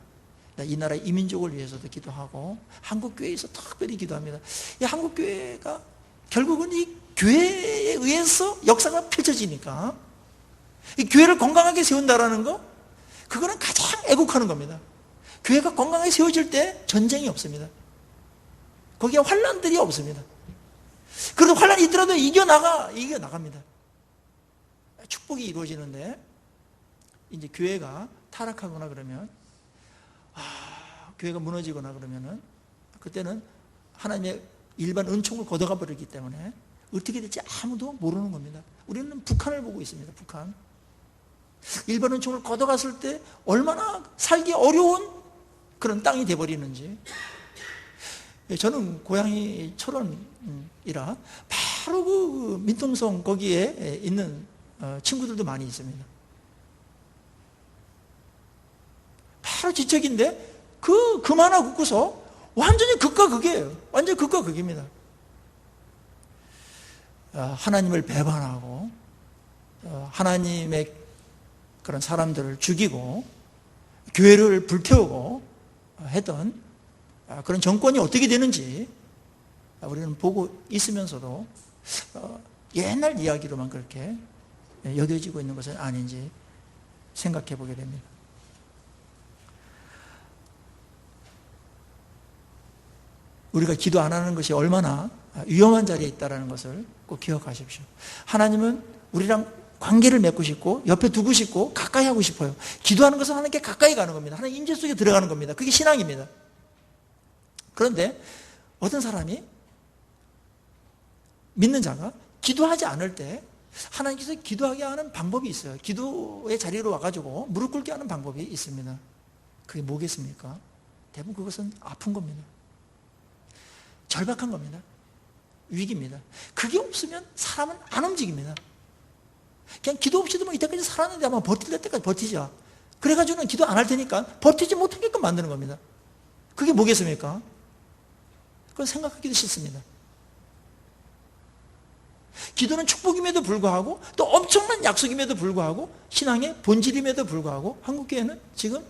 Speaker 1: 이 나라 이민족을 위해서도 기도하고 한국교회에서 특별히 기도합니다. 이 한국교회가 결국은 이 교회에 의해서 역사가 펼쳐지니까 이 교회를 건강하게 세운다라는 거, 그거는 가장 애국하는 겁니다. 교회가 건강하게 세워질 때 전쟁이 없습니다. 거기에 환란들이 없습니다. 그래도 환란이 있더라도 이겨나갑니다. 축복이 이루어지는데, 이제 교회가 타락하거나 그러면, 교회가 무너지거나 그러면은, 그때는 하나님의 일반 은총을 걷어가 버리기 때문에 어떻게 될지 아무도 모르는 겁니다. 우리는 북한을 보고 있습니다. 북한. 일반 은총을 걷어갔을 때 얼마나 살기 어려운 그런 땅이 돼버리는지. 저는 고향이 철원이라 바로 그 민통성 거기에 있는 친구들도 많이 있습니다. 바로 지척인데 금 하나 긋고서 완전히 극과 극이에요. 완전히 극과 극입니다. 하나님을 배반하고 하나님의 그런 사람들을 죽이고 교회를 불태우고 했던 그런 정권이 어떻게 되는지 우리는 보고 있으면서도 옛날 이야기로만 그렇게 여겨지고 있는 것은 아닌지 생각해 보게 됩니다. 우리가 기도 안 하는 것이 얼마나 위험한 자리에 있다는 것을 꼭 기억하십시오. 하나님은 우리랑 관계를 맺고 싶고 옆에 두고 싶고 가까이 하고 싶어요. 기도하는 것은 하나님께 가까이 가는 겁니다. 하나님 임재 속에 들어가는 겁니다. 그게 신앙입니다. 그런데 어떤 사람이, 믿는 자가 기도하지 않을 때 하나님께서 기도하게 하는 방법이 있어요. 기도의 자리로 와가지고 무릎 꿇게 하는 방법이 있습니다. 그게 뭐겠습니까? 대부분 그것은 아픈 겁니다. 절박한 겁니다. 위기입니다. 그게 없으면 사람은 안 움직입니다. 그냥 기도 없이도 뭐 이때까지 살았는데 아마 버틸 때까지 버티자. 그래가지고는 기도 안 할 테니까 버티지 못하게끔 만드는 겁니다. 그게 뭐겠습니까? 그건 생각하기도 싫습니다. 기도는 축복임에도 불구하고 또 엄청난 약속임에도 불구하고 신앙의 본질임에도 불구하고 한국교회는 지금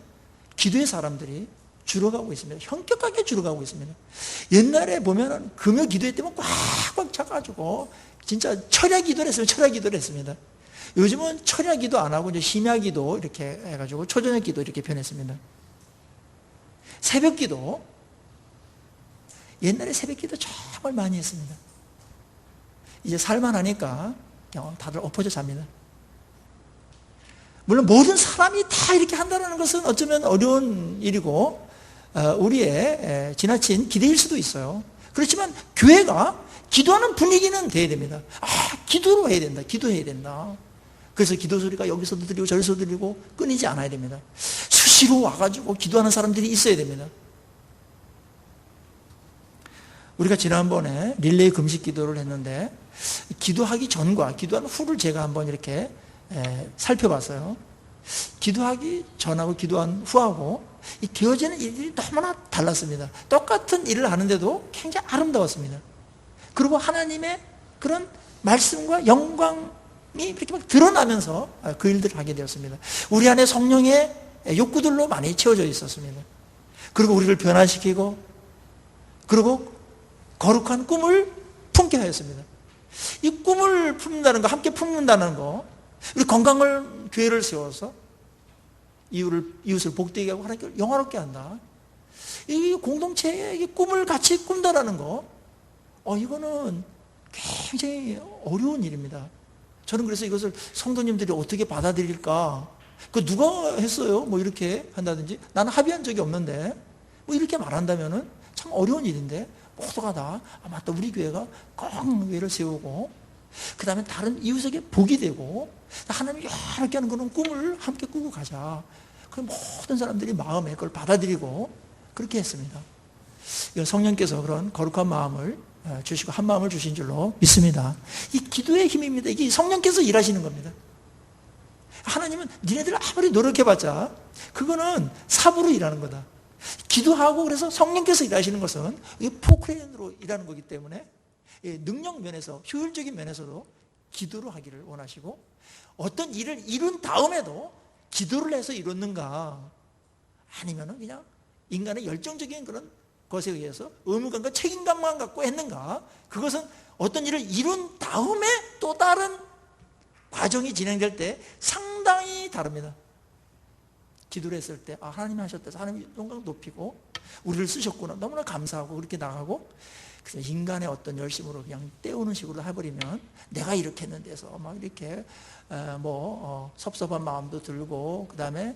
Speaker 1: 기도의 사람들이 줄어가고 있습니다. 현격하게 줄어가고 있습니다. 옛날에 보면은 금요 기도회 때면 꽉꽉 차가지고 진짜 철야 기도를 했으면 철야 기도를 했습니다. 요즘은 철야 기도 안 하고 이제 심야 기도 이렇게 해가지고 초저녁 기도 이렇게 변했습니다. 새벽 기도, 옛날에 새벽 기도 정말 많이 했습니다. 이제 살만하니까 그냥 다들 엎어져 잡니다. 물론 모든 사람이 다 이렇게 한다는 것은 어쩌면 어려운 일이고 우리의 지나친 기대일 수도 있어요. 그렇지만 교회가 기도하는 분위기는 돼야 됩니다. 기도로 해야 된다. 기도해야 된다. 그래서 기도 소리가 여기서도 들리고 저기서도 들리고 끊이지 않아야 됩니다. 수시로 와가지고 기도하는 사람들이 있어야 됩니다. 우리가 지난번에 릴레이 금식 기도를 했는데 기도하기 전과 기도하는 후를 제가 한번 이렇게 살펴봤어요. 기도하기 전하고 기도한 후하고 이 되어지는 일들이 너무나 달랐습니다. 똑같은 일을 하는데도 굉장히 아름다웠습니다. 그리고 하나님의 그런 말씀과 영광이 이렇게 막 드러나면서 그 일들을 하게 되었습니다. 우리 안에 성령의 욕구들로 많이 채워져 있었습니다. 그리고 우리를 변화시키고 그리고 거룩한 꿈을 품게 하였습니다. 이 꿈을 품는다는 거, 함께 품는다는 거, 우리 건강을 교회를 세워서 이웃을 복되게 하고 하나님께 영화롭게 한다. 이 공동체의 꿈을 같이 꾼다라는 거, 이거는 굉장히 어려운 일입니다. 저는 그래서 이것을 성도님들이 어떻게 받아들일까? 그 누가 했어요? 뭐 이렇게 한다든지 나는 합의한 적이 없는데 뭐 이렇게 말한다면은 참 어려운 일인데 모두가 다 맞다 우리 교회가 꼭 교회를 세우고 그 다음에 다른 이웃에게 복이 되고 하나님이 이렇게 하는 그런 꿈을 함께 꾸고 가자. 그 모든 사람들이 마음에 그걸 받아들이고 그렇게 했습니다. 성령께서 그런 거룩한 마음을 주시고 한 마음을 주신 줄로 믿습니다. 이 기도의 힘입니다. 이게 성령께서 일하시는 겁니다. 하나님은 니네들 아무리 노력해봤자 그거는 삽으로 일하는 거다. 기도하고 그래서 성령께서 일하시는 것은 이게 포크레인으로 일하는 거기 때문에 능력 면에서 효율적인 면에서도 기도로 하기를 원하시고 어떤 일을 이룬 다음에도 기도를 해서 이뤘는가 아니면은 그냥 인간의 열정적인 그런 것에 의해서 의무감과 책임감만 갖고 했는가? 그것은 어떤 일을 이룬 다음에 또 다른 과정이 진행될 때 상당히 다릅니다. 기도를 했을 때 하나님이 하셨다. 하나님이 영광 높이고 우리를 쓰셨구나. 너무나 감사하고 그렇게 나가고, 그래서 인간의 어떤 열심으로 그냥 때우는 식으로 해버리면 내가 이렇게 했는데서 막 이렇게 섭섭한 마음도 들고, 그 다음에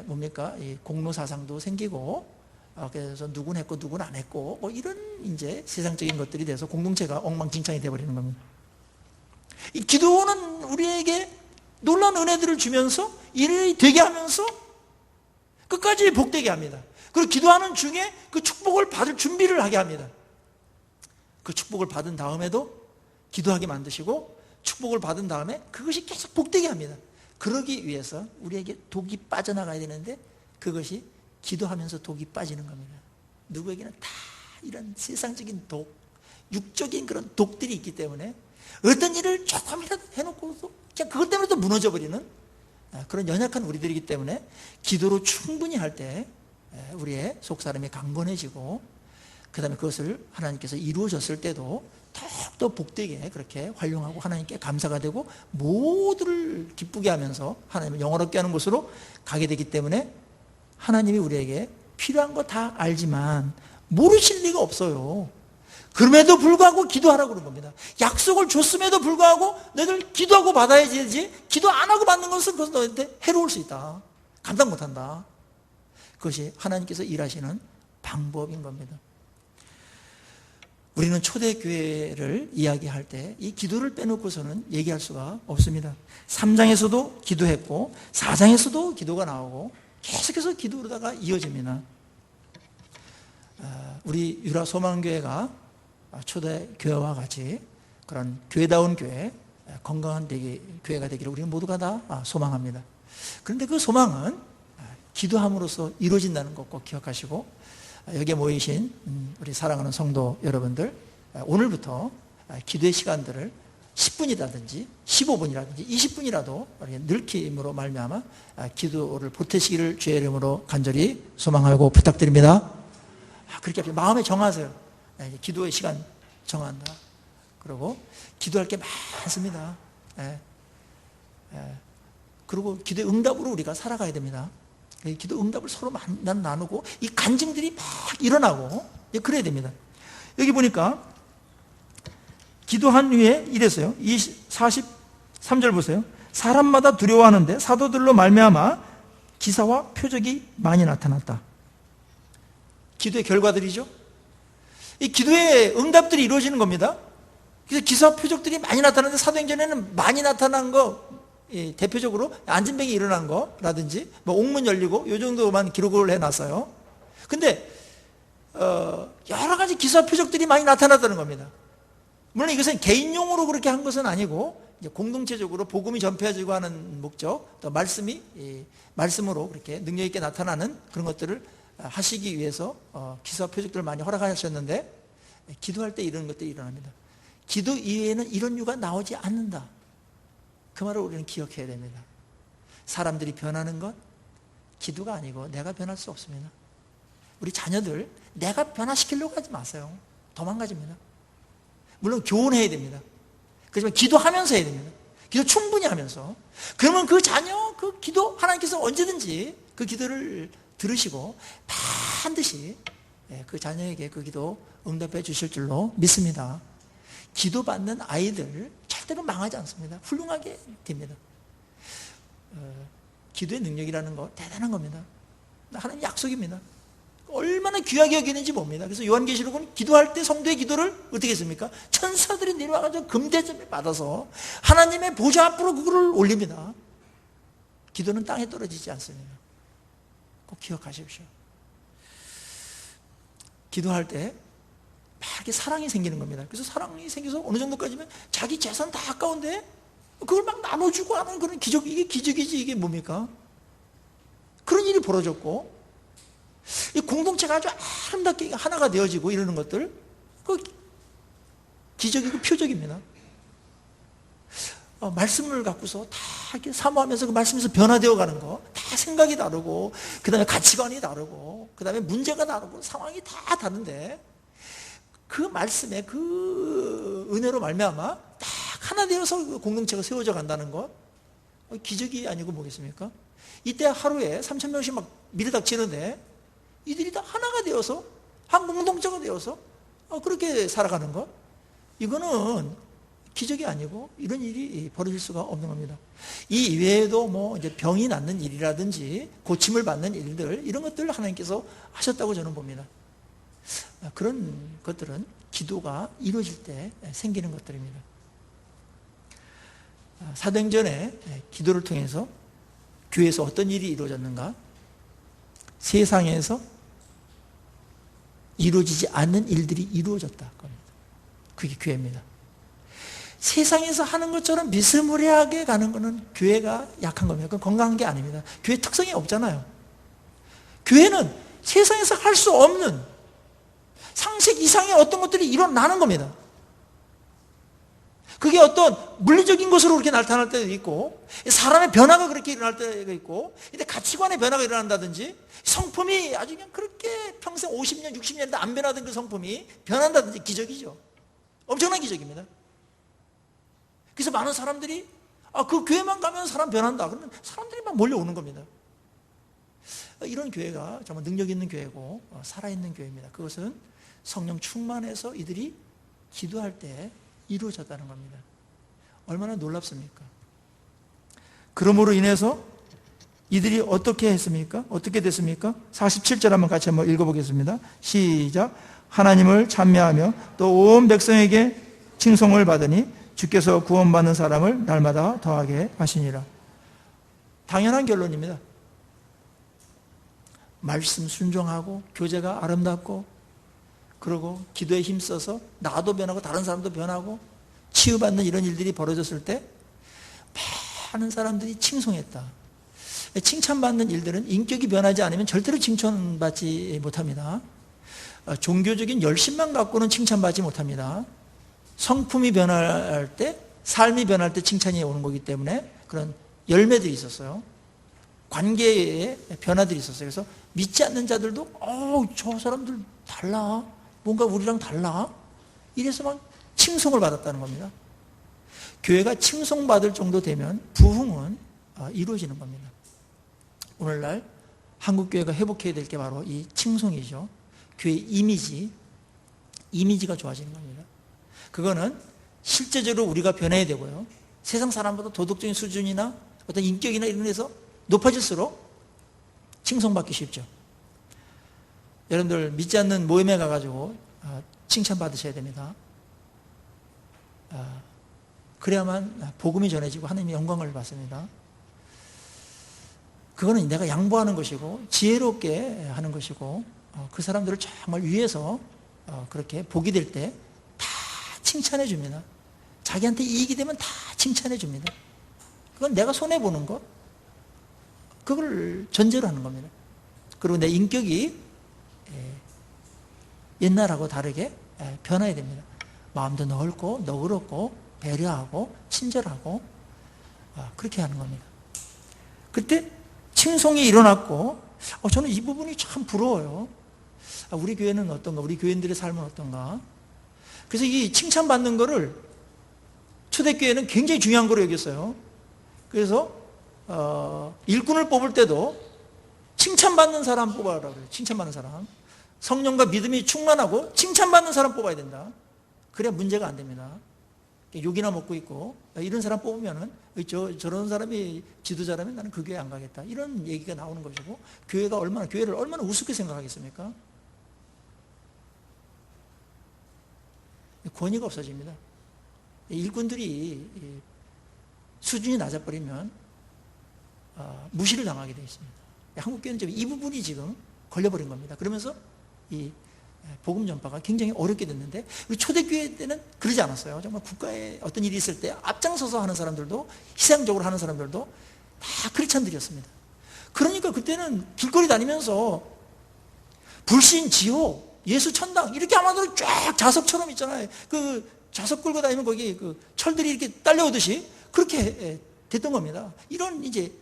Speaker 1: 뭡니까? 이 공로사상도 생기고, 그래서 누군 했고 누군 안 했고 이런 이제 세상적인 것들이 돼서 공동체가 엉망진창이 되어버리는 겁니다. 이 기도는 우리에게 놀라운 은혜들을 주면서 일이 되게 하면서 끝까지 복되게 합니다. 그리고 기도하는 중에 그 축복을 받을 준비를 하게 합니다. 그 축복을 받은 다음에도 기도하게 만드시고, 축복을 받은 다음에 그것이 계속 복되게 합니다. 그러기 위해서 우리에게 독이 빠져나가야 되는데, 그것이 기도하면서 독이 빠지는 겁니다. 누구에게는 다 이런 세상적인 독, 육적인 그런 독들이 있기 때문에 어떤 일을 조금이라도 해놓고도 그냥 그것 때문에 또 무너져버리는 그런 연약한 우리들이기 때문에, 기도로 충분히 할 때 우리의 속사람이 강건해지고, 그 다음에 그것을 하나님께서 이루어졌을 때도 더욱더 복되게 그렇게 활용하고 하나님께 감사가 되고 모두를 기쁘게 하면서 하나님을 영화롭게 하는 곳으로 가게 되기 때문에, 하나님이 우리에게 필요한 거 다 알지만 모르실 리가 없어요. 그럼에도 불구하고 기도하라고 그런 겁니다. 약속을 줬음에도 불구하고 너희들 기도하고 받아야지, 기도 안 하고 받는 것은 그것은 너희한테 해로울 수 있다. 감당 못한다. 그것이 하나님께서 일하시는 방법인 겁니다. 우리는 초대교회를 이야기할 때 이 기도를 빼놓고서는 얘기할 수가 없습니다. 3장에서도 기도했고 4장에서도 기도가 나오고 계속해서 기도로다가 이어집니다. 우리 유라 소망교회가 초대교회와 같이 그런 교회다운 교회, 건강한 교회가 되기를 우리는 모두가 다 소망합니다. 그런데 그 소망은 기도함으로써 이루어진다는 것 꼭 기억하시고, 여기에 모이신 우리 사랑하는 성도 여러분들, 오늘부터 기도의 시간들을 10분이라든지 15분이라든지 20분이라도 늘킴으로 말미암아 기도를 보태시기를 주의 이름으로 간절히 소망하고 부탁드립니다. 그렇게 마음에 정하세요. 기도의 시간 정한다. 그리고 기도할 게 많습니다. 그리고 기도의 응답으로 우리가 살아가야 됩니다. 기도 응답을 서로 나누고 이 간증들이 막 일어나고 그래야 됩니다. 여기 보니까 기도한 후에 이랬어요. 43절 보세요. 사람마다 두려워하는데 사도들로 말미암아 기사와 표적이 많이 나타났다. 기도의 결과들이죠. 이 기도의 응답들이 이루어지는 겁니다. 그래서 기사와 표적들이 많이 나타나는데, 사도행전에는 많이 나타난 거, 대표적으로 안진뱅이 일어난 거라든지 옥문 열리고 이 정도만 기록을 해놨어요. 근데 여러 가지 기사 표적들이 많이 나타났다는 겁니다. 물론 이것은 개인용으로 그렇게 한 것은 아니고 이제 공동체적으로 복음이 전폐해지고 하는 목적, 또 말씀으로 그렇게 능력 있게 나타나는 그런 것들을 하시기 위해서 기사 표적들을 많이 허락하셨는데, 기도할 때 이런 것들이 일어납니다. 기도 이외에는 이런 이유가 나오지 않는다. 그 말을 우리는 기억해야 됩니다. 사람들이 변하는 것 기도가 아니고 내가 변할 수 없습니다. 우리 자녀들 내가 변화시키려고 하지 마세요. 도망가집니다. 물론 교훈해야 됩니다. 그렇지만 기도하면서 해야 됩니다. 기도 충분히 하면서. 그러면 그 자녀 그 기도 하나님께서 언제든지 그 기도를 들으시고 반드시 그 자녀에게 그 기도 응답해 주실 줄로 믿습니다. 기도받는 아이들 절대로 망하지 않습니다. 훌륭하게 됩니다. 기도의 능력이라는 거 대단한 겁니다. 하나님 약속입니다. 얼마나 귀하게 여기는지 봅니다. 그래서 요한계시록은 기도할 때 성도의 기도를 어떻게 했습니까? 천사들이 내려와가지고 금대접을 받아서 하나님의 보좌 앞으로 그거를 올립니다. 기도는 땅에 떨어지지 않습니다. 꼭 기억하십시오. 기도할 때 막 이렇게 사랑이 생기는 겁니다. 그래서 사랑이 생겨서 어느 정도까지면 자기 재산 다 아까운데 그걸 막 나눠주고 하는 그런 기적, 이게 기적이지 이게 뭡니까? 그런 일이 벌어졌고, 이 공동체가 아주 아름답게 하나가 되어지고 이러는 것들, 그 기적이고 표적입니다. 말씀을 갖고서 다 이렇게 사모하면서 그 말씀에서 변화되어 가는 거, 다 생각이 다르고, 그 다음에 가치관이 다르고, 그 다음에 문제가 다르고, 상황이 다 다른데, 그 말씀에 그 은혜로 말미암아 딱 하나 되어서 공동체가 세워져 간다는 것, 기적이 아니고 뭐겠습니까? 이때 하루에 3,000명씩 막 밀어닥치는데 이들이 다 하나가 되어서 한 공동체가 되어서 그렇게 살아가는 것, 이거는 기적이 아니고 이런 일이 벌어질 수가 없는 겁니다. 이 이외에도 뭐 이제 병이 낫는 일이라든지 고침을 받는 일들, 이런 것들을 하나님께서 하셨다고 저는 봅니다. 그런 것들은 기도가 이루어질 때 생기는 것들입니다. 사도행전에 기도를 통해서 교회에서 어떤 일이 이루어졌는가? 세상에서 이루어지지 않는 일들이 이루어졌다. 그게 교회입니다. 세상에서 하는 것처럼 비스무리하게 가는 것은 교회가 약한 겁니다. 그건 건강한 게 아닙니다. 교회 특성이 없잖아요. 교회는 세상에서 할 수 없는 상식 이상의 어떤 것들이 일어나는 겁니다. 그게 어떤 물리적인 것으로 그렇게 나타날 때도 있고, 사람의 변화가 그렇게 일어날 때가 있고, 근데 가치관의 변화가 일어난다든지, 성품이 아주 그냥 그렇게 평생 50년, 60년도 안 변하던 그 성품이 변한다든지, 기적이죠. 엄청난 기적입니다. 그래서 많은 사람들이 그 교회만 가면 사람 변한다. 그러면 사람들이 막 몰려오는 겁니다. 이런 교회가 정말 능력 있는 교회고 살아있는 교회입니다. 그것은 성령 충만해서 이들이 기도할 때 이루어졌다는 겁니다. 얼마나 놀랍습니까? 그러므로 인해서 이들이 어떻게 했습니까? 어떻게 됐습니까? 47절 한번 같이 한번 읽어보겠습니다. 시작. 하나님을 찬미하며 또 온 백성에게 칭송을 받으니 주께서 구원받는 사람을 날마다 더하게 하시니라. 당연한 결론입니다. 말씀 순종하고 교제가 아름답고, 그리고 기도에 힘써서 나도 변하고 다른 사람도 변하고 치유받는 이런 일들이 벌어졌을 때 많은 사람들이 칭송했다. 칭찬받는 일들은 인격이 변하지 않으면 절대로 칭찬받지 못합니다. 종교적인 열심만 갖고는 칭찬받지 못합니다. 성품이 변할 때, 삶이 변할 때 칭찬이 오는 거기 때문에 그런 열매들이 있었어요. 관계에 변화들이 있었어요. 그래서 믿지 않는 자들도 저 사람들 달라, 뭔가 우리랑 달라, 이래서 막 칭송을 받았다는 겁니다. 교회가 칭송받을 정도 되면 부흥은 이루어지는 겁니다. 오늘날 한국교회가 회복해야 될 게 바로 이 칭송이죠. 교회 이미지가 좋아지는 겁니다. 그거는 실제적으로 우리가 변해야 되고요. 세상 사람보다 도덕적인 수준이나 어떤 인격이나 이런 데서 높아질수록 칭송받기 쉽죠. 여러분들 믿지 않는 모임에 가가지고 칭찬받으셔야 됩니다. 그래야만 복음이 전해지고 하나님의 영광을 받습니다. 그거는 내가 양보하는 것이고 지혜롭게 하는 것이고, 그 사람들을 정말 위해서 그렇게 복이 될 때 다 칭찬해 줍니다. 자기한테 이익이 되면 다 칭찬해 줍니다. 그건 내가 손해보는 것, 그걸 전제로 하는 겁니다. 그리고 내 인격이 옛날하고 다르게 변해야 됩니다. 마음도 넓고 너그럽고 배려하고 친절하고 그렇게 하는 겁니다. 그때 칭송이 일어났고, 저는 이 부분이 참 부러워요. 우리 교회는 어떤가? 우리 교인들의 삶은 어떤가? 그래서 이 칭찬받는 거를 초대교회는 굉장히 중요한 거로 여겼어요. 그래서 일꾼을 뽑을 때도 칭찬받는 사람 뽑아라 그래요. 칭찬받는 사람. 성령과 믿음이 충만하고 칭찬받는 사람 뽑아야 된다. 그래야 문제가 안 됩니다. 욕이나 먹고 있고 이런 사람 뽑으면은 저런 사람이 지도자라면 나는 그 교회 안 가겠다, 이런 얘기가 나오는 것이고, 교회를 얼마나 우습게 생각하겠습니까? 권위가 없어집니다. 일꾼들이 수준이 낮아버리면 무시를 당하게 되어 있습니다. 한국교회는 지금 이 부분이 지금 걸려버린 겁니다. 그러면서 이 복음 전파가 굉장히 어렵게 됐는데, 우리 초대교회 때는 그러지 않았어요. 정말 국가에 어떤 일이 있을 때 앞장서서 하는 사람들도, 희생적으로 하는 사람들도 다 크리스찬들이었습니다. 그러니까 그때는 길거리 다니면서 불신, 지옥, 예수 천당 이렇게 아마도 쫙 자석처럼 있잖아요. 그 자석 끌고 다니면 거기 그 철들이 이렇게 딸려오듯이 그렇게 됐던 겁니다. 이런 이제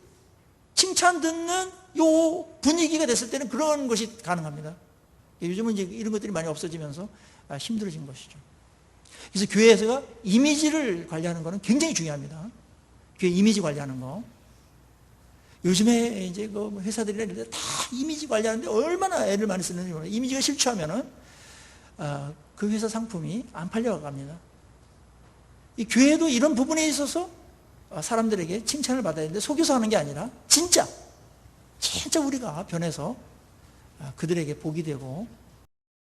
Speaker 1: 칭찬 듣는 요 분위기가 됐을 때는 그런 것이 가능합니다. 요즘은 이제 이런 것들이 많이 없어지면서 힘들어진 것이죠. 그래서 교회에서가 이미지를 관리하는 것은 굉장히 중요합니다. 교회 이미지 관리하는 거. 요즘에 이제 그 회사들이나 이런 데 다 이미지 관리하는데 얼마나 애를 많이 쓰는지 몰라요. 이미지가 실추하면은 그 회사 상품이 안 팔려갑니다. 이 교회도 이런 부분에 있어서 사람들에게 칭찬을 받아야 되는데 속여서 하는 게 아니라 진짜 우리가 변해서 그들에게 복이 되고